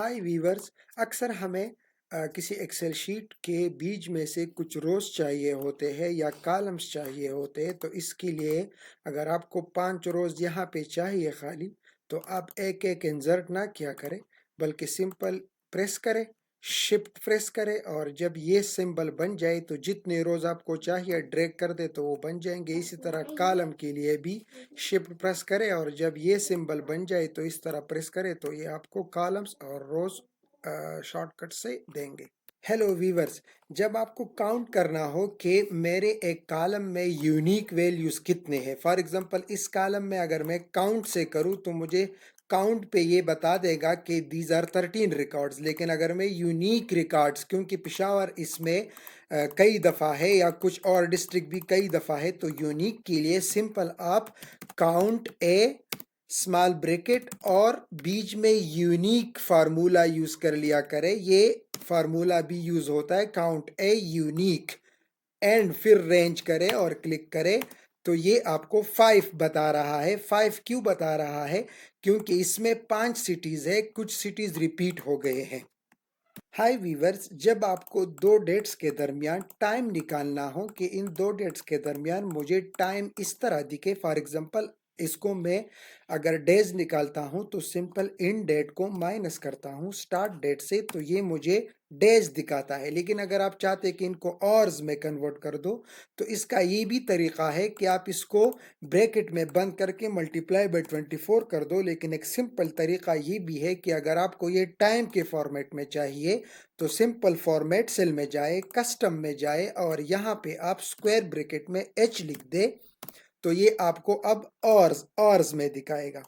हाय viewers. अक्सर हमें किसी एक्सेल शीट के बीच में से कुछ रोज चाहिए होते हैं या कॉलम्स चाहिए होते हैं। तो इसके लिए अगर आपको 5 रोज यहाँ पे चाहिए खाली, तो आप एक एक इंसर्ट ना किया करें, बल्कि सिंपल प्रेस करें, शिफ्ट प्रेस करें, और जब ये सिंबल बन जाए तो जितने रोज आपको चाहिए ड्रैग कर दे तो वो बन जाएंगे। इसी तरह कॉलम के लिए भी शिफ्ट प्रेस करें, और जब ये सिंबल बन जाए तो इस तरह प्रेस करें तो ये आपको कॉलम्स और रोज शॉर्टकट से देंगे। हेलो वीवर्स, जब आपको काउंट करना हो कि मेरे एक कॉलम में यूनिक वैल्यूज कितने हैं, फॉर एग्जांपल इस कॉलम में अगर मैं काउंट से करूं तो मुझे काउंट पे ये बता देगा कि दीज आर 13 रिकॉर्ड्स। लेकिन अगर मैं यूनिक रिकॉर्ड्स, क्योंकि पिशावर इसमें कई दफ़ा है या कुछ और डिस्ट्रिक्ट भी कई दफ़ा है, तो यूनिक के लिए सिंपल आप काउंट ए स्मॉल ब्रैकेट और बीच में यूनिक फार्मूला यूज कर लिया करें। ये फार्मूला भी यूज होता है, काउंट ए यूनिक, एंड फिर रेंज करें और क्लिक करें तो ये आपको 5 बता रहा है। 5 क्यों बता रहा है? क्योंकि इसमें 5 सिटीज है, कुछ सिटीज रिपीट हो गए हैं। हाय वीवर्स, जब आपको दो डेट्स के दरमियान टाइम निकालना हो कि इन दो डेट्स के दरमियान मुझे टाइम इस तरह दिखे, फॉर एग्जांपल इसको मैं अगर डेज निकालता हूं तो सिंपल इन डेट को माइनस करता हूं स्टार्ट डेट से, तो ये मुझे डेज दिखाता है। लेकिन अगर आप चाहते हैं कि इनको ऑर्स में कन्वर्ट कर दो तो इसका ये भी तरीका है कि आप इसको ब्रैकेट में बंद करके मल्टीप्लाई बाय 24 कर दो। लेकिन एक सिंपल तरीका ये भी है कि अगर आपको ये टाइम के फॉर्मेट में चाहिए तो सिंपल फॉर्मेट सेल में जाए, कस्टम में जाए, और यहाँ पे आप स्क्वायर ब्रैकेट में एच लिख दे तो ये आपको अब ऑर्स में दिखाएगा।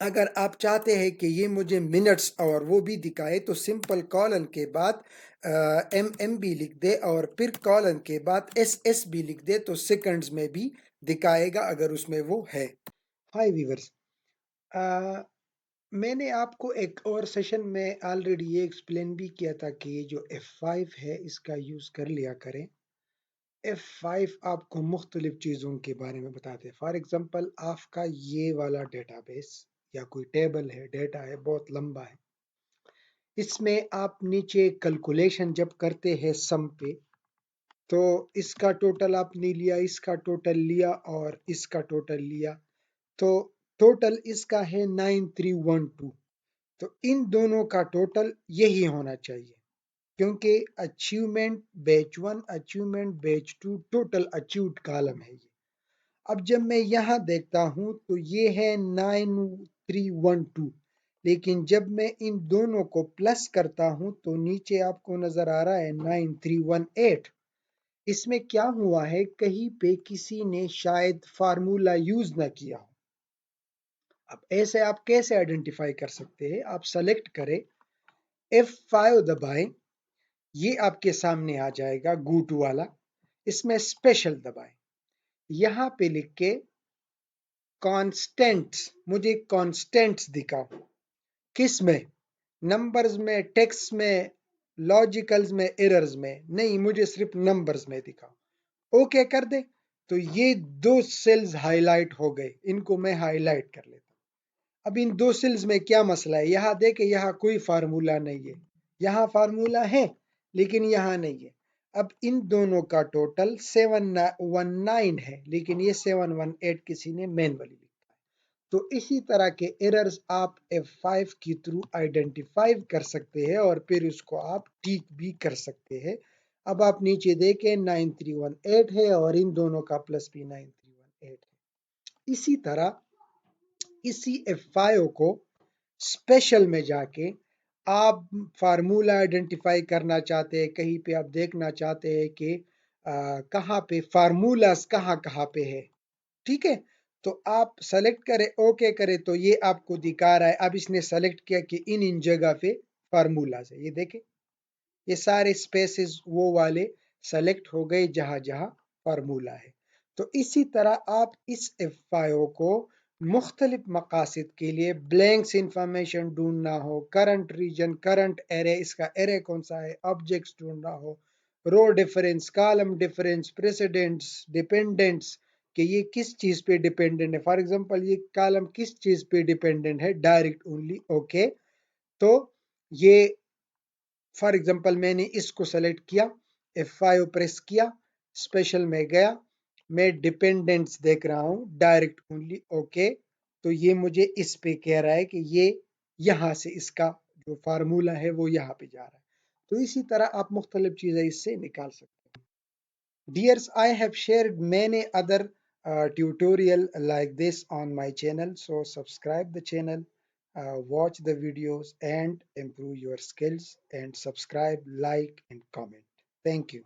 अगर आप चाहते हैं कि ये मुझे मिनट्स और वो भी दिखाए तो सिंपल कॉलन के बाद एम बी लिख दे और फिर कॉलन के बाद एस बी लिख दे तो सेकंड्स में भी दिखाएगा अगर उसमें वो है। हाय वीवर्स, मैंने आपको एक और सेशन में ऑलरेडी ये एक्सप्लेन भी किया था कि ये जो F5 है इसका यूज़ कर लिया करें। F5 आपको मुख्तलिफ चीज़ों के बारे में बताते हैं। फॉर एग्जांपल आपका ये वाला डेटाबेस या कोई टेबल है, डेटा है, बहुत लंबा है। इसमें आप नीचे कैलकुलेशन जब करते हैं सम पे, तो इसका टोटल आपने लिया, इसका टोटल लिया और इसका टोटल लिया, तो टोटल इसका है 9312। तो इन दोनों का टोटल यही होना चाहिए, क्योंकि achievement batch 1, achievement batch 2, total achieved column है ये। अब जब मैं यहाँ देखता हूँ तो ये है 9312, लेकिन जब मैं इन दोनों को प्लस करता हूँ तो नीचे आपको नजर आ रहा है 9318। इसमें क्या हुआ है, कहीं पे किसी ने शायद फार्मूला यूज ना किया हो। अब ऐसे आप कैसे आइडेंटिफाई कर सकते हैं? आप सेलेक्ट करें, F5 दबाएं, ये आपके सामने आ जाएगा गूटू वाला। इसमें स्पेशल दबाएं, यहां पे लिख के कॉन्स्टेंट्स, मुझे कॉन्स्टेंट्स दिखाओ। किस में? नंबर्स में, टेक्स्ट में, लॉजिकल्स में, एरर्स में? नहीं, मुझे सिर्फ नंबर्स में दिखाओ। ओके कर दे तो ये दो सेल्स हाईलाइट हो गए। इनको मैं हाईलाइट कर लेता हूं। अब इन दो सेल्स में क्या मसला है? यहां देखे, यहां कोई फार्मूला नहीं है, यहां फार्मूला है लेकिन यहां नहीं है। अब इन दोनों का टोटल 719 है, लेकिन ये 718 किसी ने मैनुअली लिखा है। तो इसी तरह के एरर्स आप F5 के थ्रू आइडेंटिफाई कर सकते हैं और फिर उसको आप ठीक भी कर सकते हैं। अब आप नीचे देखें 9318 है और इन दोनों का प्लस भी 9318 है। इसी तरह इसी F5 को स्पेशल में जाके आप फार्मूला आइडेंटिफाई करना चाहते हैं, कहीं पे आप देखना चाहते हैं कि कहाँ पे फार्मूलास कहाँ कहाँ पे है, ठीक है? तो आप सेलेक्ट करें, ओके करें तो ये आपको दिखा रहा है। अब इसने सेलेक्ट किया कि इन जगह पे फार्मूलाज है, ये देखें, ये सारे स्पेसेस वो वाले सेलेक्ट हो गए जहां जहां फार्मूला है। तो इसी तरह आप इस F5 को मुख्तलिफ मकासद के लिए, ब्लैंक्स इंफॉर्मेशन ढूंढना हो, करंट रीजन, करंट एरे, इसका एरे कौन सा है, ऑब्जेक्ट्स ढूंढना हो, row difference, column difference, precedents, dependents, कि ये किस चीज पे डिपेंडेंट है। फॉर एग्जांपल ये कॉलम किस चीज पे डिपेंडेंट है, डायरेक्ट ओनली, ओके। तो ये फॉर एग्जांपल मैंने इसको सेलेक्ट किया, F5 प्रेस किया, स्पेशल में गया, मैं डिपेंडेंट्स देख रहा हूँ, डायरेक्ट ओनली ओके। तो ये मुझे इस पे कह रहा है कि ये यहाँ से इसका जो फार्मूला है वो यहाँ पे जा रहा है। तो इसी तरह आप मुख्तलिफ चीज़ें इससे निकाल सकते हैं। Dears, I have shared many other tutorial like this on my channel. So subscribe the channel, watch the videos and improve your skills and subscribe, like and comment. Thank you.